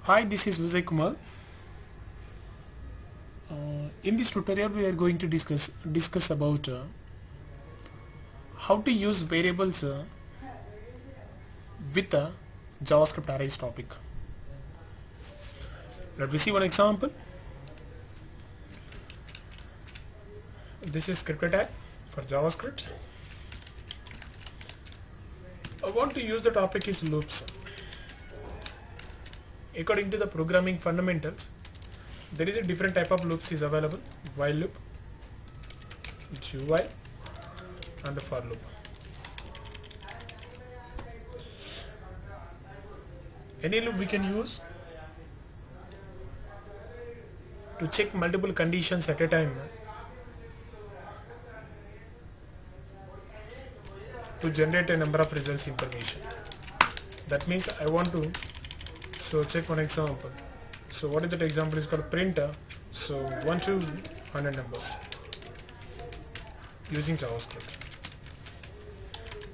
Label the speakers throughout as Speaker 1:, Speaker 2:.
Speaker 1: Hi, this is Vijay Kumar. In this tutorial, we are going to discuss about how to use variables with a JavaScript arrays topic. Let me see one example. This is script tag for JavaScript. I want to use the topic is loops. According to the programming fundamentals, there is a different type of loops is available: while loop, do while, and the for loop. Any loop we can use to check multiple conditions at a time to generate a number of results information. That means I want to check one example. So what is that example is called printer. So 1 to 100 numbers using JavaScript.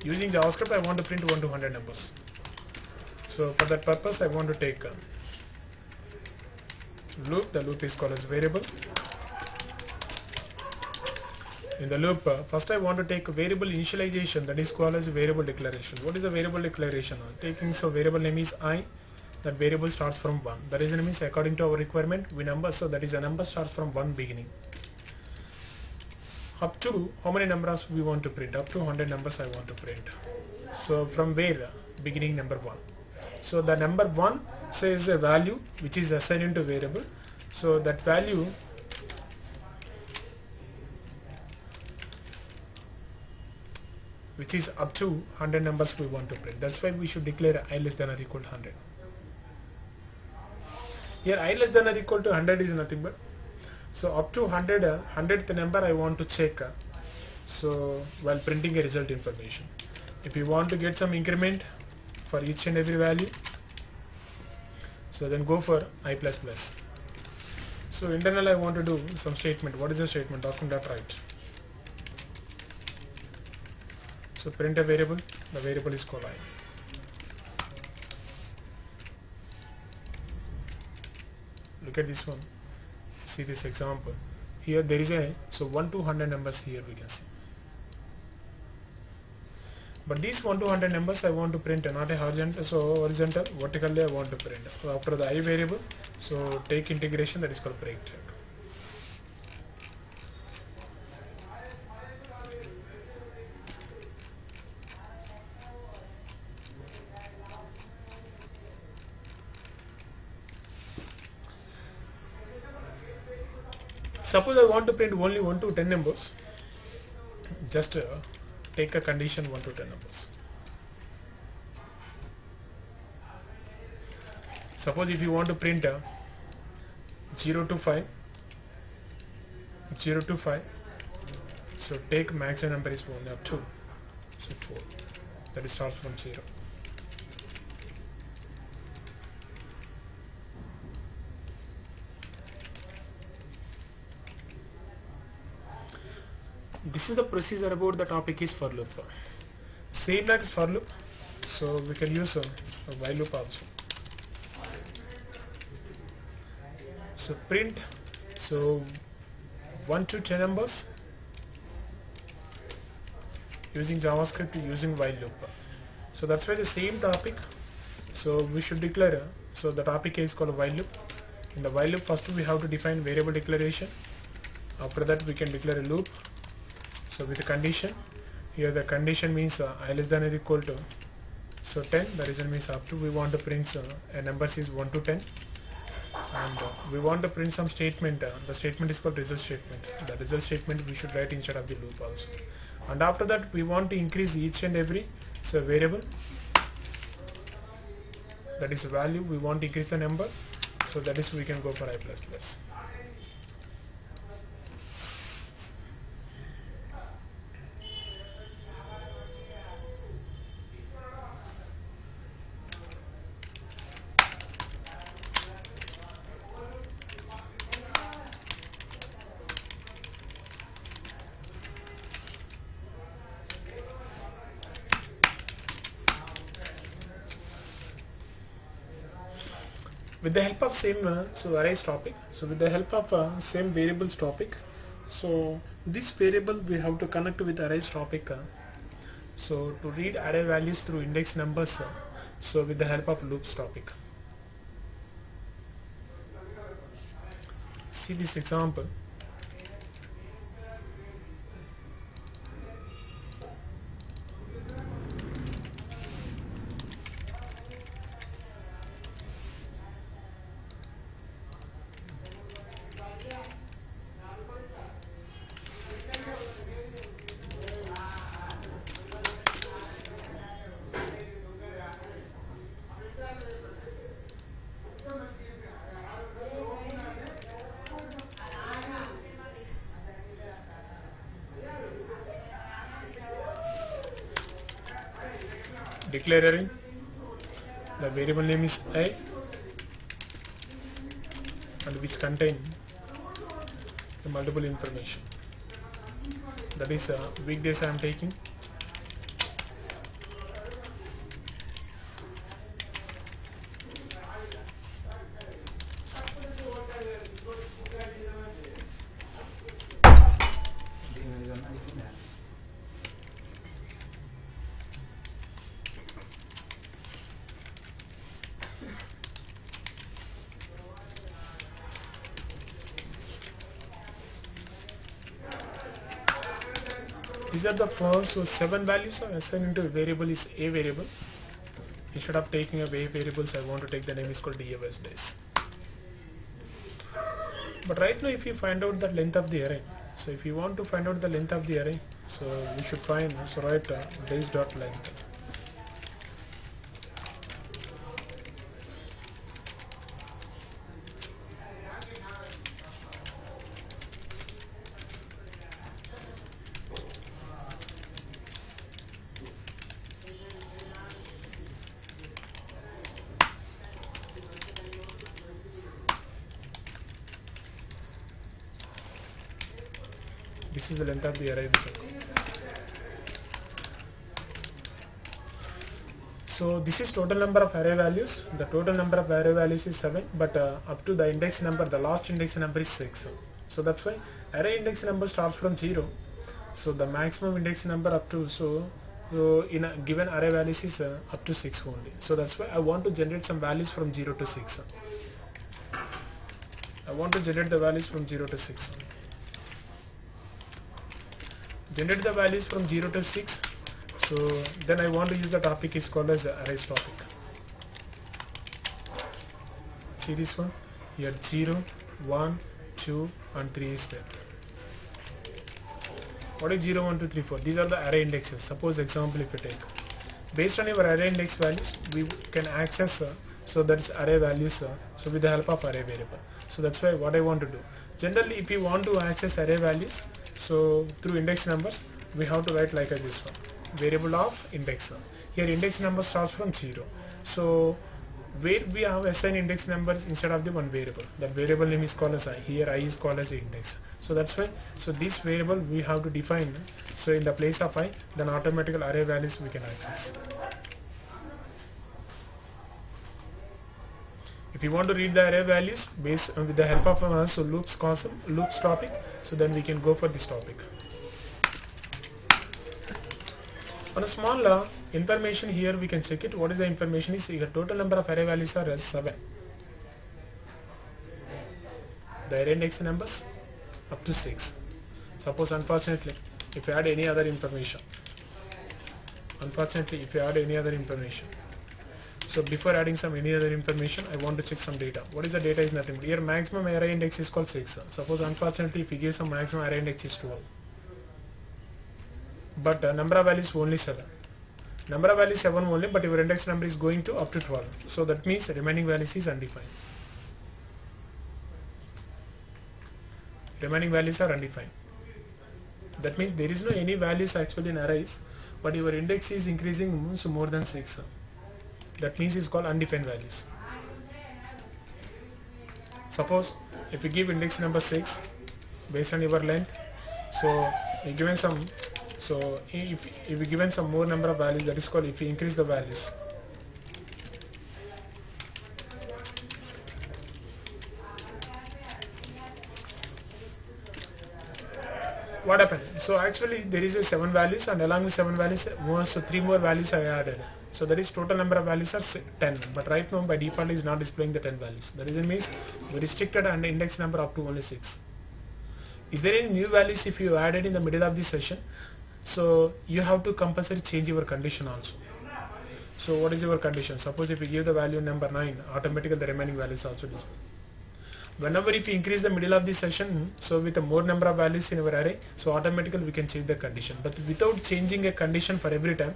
Speaker 1: Using JavaScript, I want to print 1 to 100 numbers. So for that purpose, I want to take a loop. The loop is called as variable. In the loop, first I want to take a variable initialization, that is called as variable declaration. What is the variable declaration? Taking so variable name is I. That variable starts from 1. The reason means according to our requirement we number, so that is a number starts from 1 beginning. Up to how many numbers we want to print? Up to 100 numbers I want to print. So from where? Beginning number 1. So the number 1 says a value which is assigned into variable. So that value which is up to 100 numbers we want to print. That's why we should declare I less than or equal to 100. Here I less than or equal to 100 is nothing but, so up to 100, 100th number I want to check so while printing a result information. If you want to get some increment for each and every value, so then go for I++. So internal I want to do some statement. What is the statement? Document.write. So print a variable. The variable is called I. Look at this one. See this example. Here there is a 1 to 100 numbers here we can see. But these 1 to 100 numbers I want to print not a horizontal, so horizontal, vertically I want to print. So after the I variable, so take integration, that is called break tag. Suppose I want to print only 1 to 10 numbers, just take a condition 1 to 10 numbers. Suppose if you want to print 0 to 5, 0 to 5, so take maximum number is 1 up to, so 4, that is starts from 0. This is the procedure about the topic is for loop. Same like for loop, so we can use a while loop also. So print 1 to 10 numbers using JavaScript using while loop. So that's why the same topic. So we should declare. So the topic is called while loop. In the while loop, first we have to define variable declaration. After that we can declare a loop. So with a condition, here the condition means I less than or equal to 10. The reason means up to we want to print a number is 1 to 10, and we want to print some statement. The statement is called result statement. The result statement we should write inside of the loop also. And after that we want to increase each and every variable, that is value. We want to increase the number, so that is we can go for I++. With the help of same arrays topic, so with the help of same variables topic, so this variable we have to connect with arrays topic. So to read array values through index numbers, so with the help of loops topic. See this example. Declaring the variable name is I and which contain the multiple information, that is weekdays I am taking, these are the first, so 7 values are assigned into a variable is a variable. Instead of taking away variables, I want to take the name is called DFS days. But right now if you find out the length of the array, so if you want to find out the length of the array, so we should find, so write days dot length. This is the length of the array. So this is total number of array values. The total number of array values is 7, but up to the index number, the last index number is 6. So that's why array index number starts from 0. So the maximum index number up to, so in a given array values is up to 6 only. So that's why I want to generate some values from 0 to 6. I want to generate the values from 0 to 6. Generate the values from 0 to 6. So then I want to use the topic is called as arrays topic. See this one here, 0, 1, 2 and 3 is there. What is 0, 1, 2, 3, 4? These are the array indexes. Suppose example if you take, based on your array index values we can access so that is array values so with the help of array variable. So that's why what I want to do, generally if you want to access array values, so through index numbers we have to write like this one, variable of index. Here index number starts from 0. So where we have assigned index numbers instead of the one variable, that variable name is called as I. Here I is called as the index. So that's why, so this variable we have to define, so in the place of I, then automatically array values we can access. If you want to read the array values based with the help of so loops topic, so then we can go for this topic. On a small information here we can check it. What is the information is the total number of array values are 7. The array index numbers up to 6. Suppose unfortunately if you add any other information, so before adding some any other information I want to check some data. What is the data is nothing but here maximum array index is called 6. Suppose unfortunately if we give some maximum array index is 12, but number of values only 7. Number of values 7 only, but your index number is going to up to 12. So that means remaining values is undefined. Remaining values are undefined. That means there is no any values actually in arrays, but your index is increasing so more than 6. That means it's called undefined values. Suppose if you give index number 6 based on your length, so you given some, so if you given some more number of values, that is called if you increase the values. what happened? So actually there is a 7 values, and along with 7 values, so 3 more values I added. So that is total number of values are 10. But right now by default is not displaying the 10 values. The reason means we restricted an index number up to only 6. Is there any new values if you added in the middle of the session? So you have to compulsory change your condition also. So what is your condition? Suppose if you give the value number 9, automatically the remaining values also display. Whenever if you increase the middle of the session, so with a more number of values in our array, so automatically we can change the condition. But without changing a condition for every time,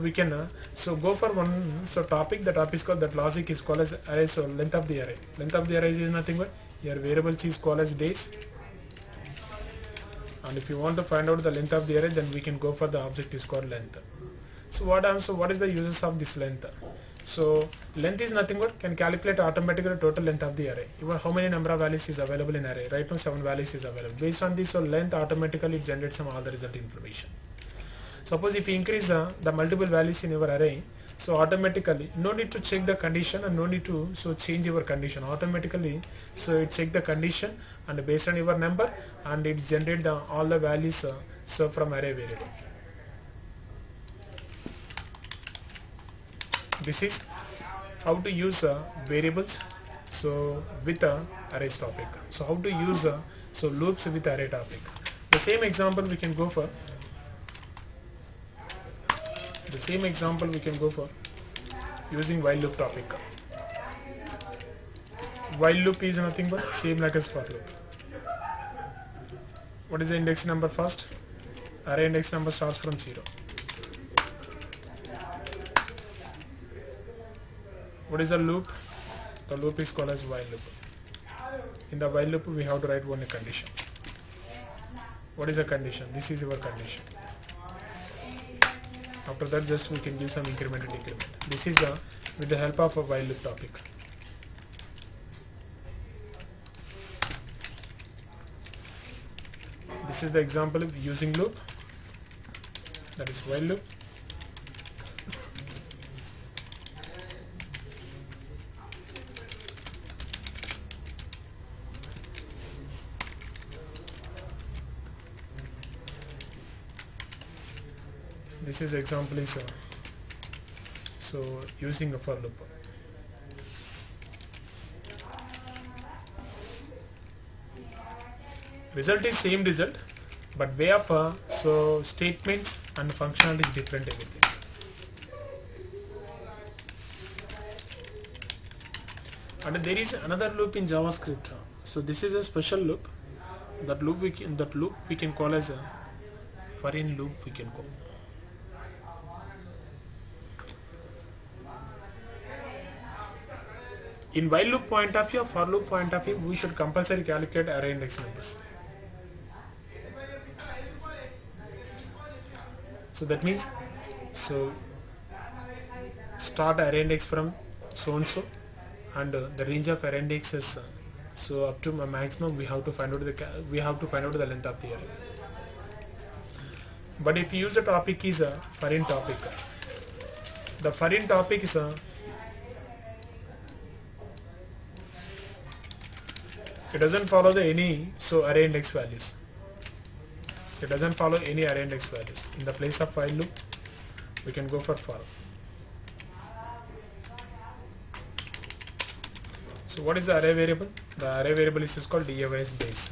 Speaker 1: we can so go for one topic. The topic is called, that logic is called as array. So length of the array. Length of the array is nothing but your variable is called as days. And if you want to find out the length of the array, then we can go for the object is called length. So what is the uses of this length? So length is nothing but can calculate automatically total length of the array. Even how many number of values is available in array. Right now 7 values is available. Based on this, so length automatically generates some all the result information. Suppose if you increase the multiple values in your array, so automatically no need to check the condition and no need to change your condition. Automatically it check the condition, and based on your number, and it generate all the values from array variable. This is how to use variables with arrays topic. So how to use loops with array topic. The same example we can go for. Using while loop topic. While loop is nothing but same like as for loop. What is the index number first? Array index number starts from 0. What is the loop? The loop is called as while loop. In the while loop we have to write one condition. What is a condition? This is your condition. After that just we can give some increment and decrement. This is with the help of a while loop topic. This is the example of using loop, that is while loop. This is example is using a for loop. Result is same result, but way of statements and functionality is different everything. And there is another loop in JavaScript. So this is a special loop. That loop we can call as a for in loop we can call. In while loop point of view, for loop point of view, we should compulsory calculate array index numbers. So that means, start array index from so and so, and the range of array indexes up to a maximum we have to find out the length of the array. But if you use the topic is a for in topic, the for in topic is it doesn't follow any array index values. It doesn't follow any array index values. In the place of while loop, we can go for. So what is the array variable? The array variable is called DAYS base.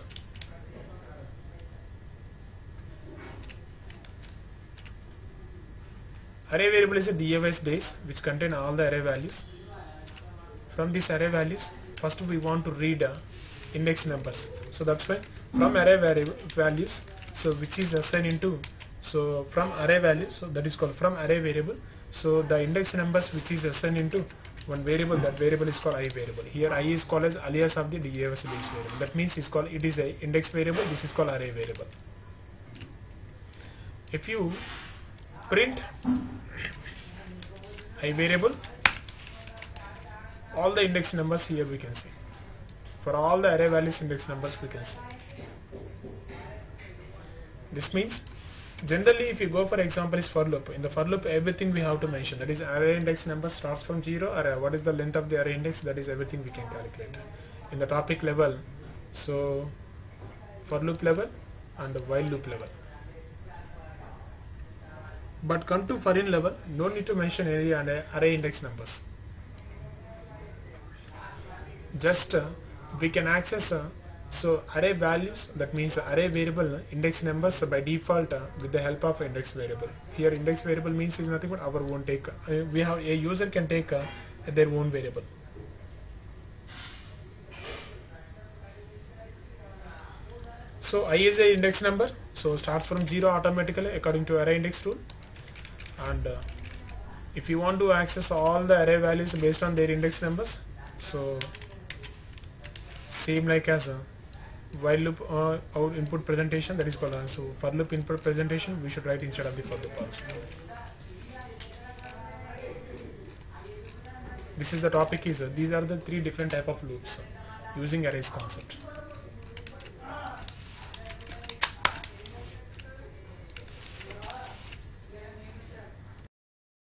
Speaker 1: Array variable is a DAYS base which contain all the array values. From these array values, first we want to read index numbers. So that's why from array values, which is assigned into from array values, that is called from array variable. So the index numbers which is assigned into one variable, that variable is called I variable. Here I is called as alias of the DAYS base variable. That means it is a index variable. This is called array variable. If you print I variable, all the index numbers here we can see. For all the array values index numbers we can see. This means generally if you go for example is for loop. In the for loop everything we have to mention. That is array index number starts from 0, or what is the length of the array index, that is everything we can calculate. In the topic level, for loop level, and the while loop level. But come to for in level, no need to mention any array index numbers. Just we can access so array values, that means array variable index numbers by default with the help of index variable. Here index variable means is nothing but our own take. We have a user can take their own variable. So I is a index number, so starts from 0 automatically according to array index tool. And if you want to access all the array values based on their index numbers, so same like as while loop our input presentation, that is called so for loop input presentation we should write instead of the for loop also. This is the topic is these are the three different type of loops using arrays concept.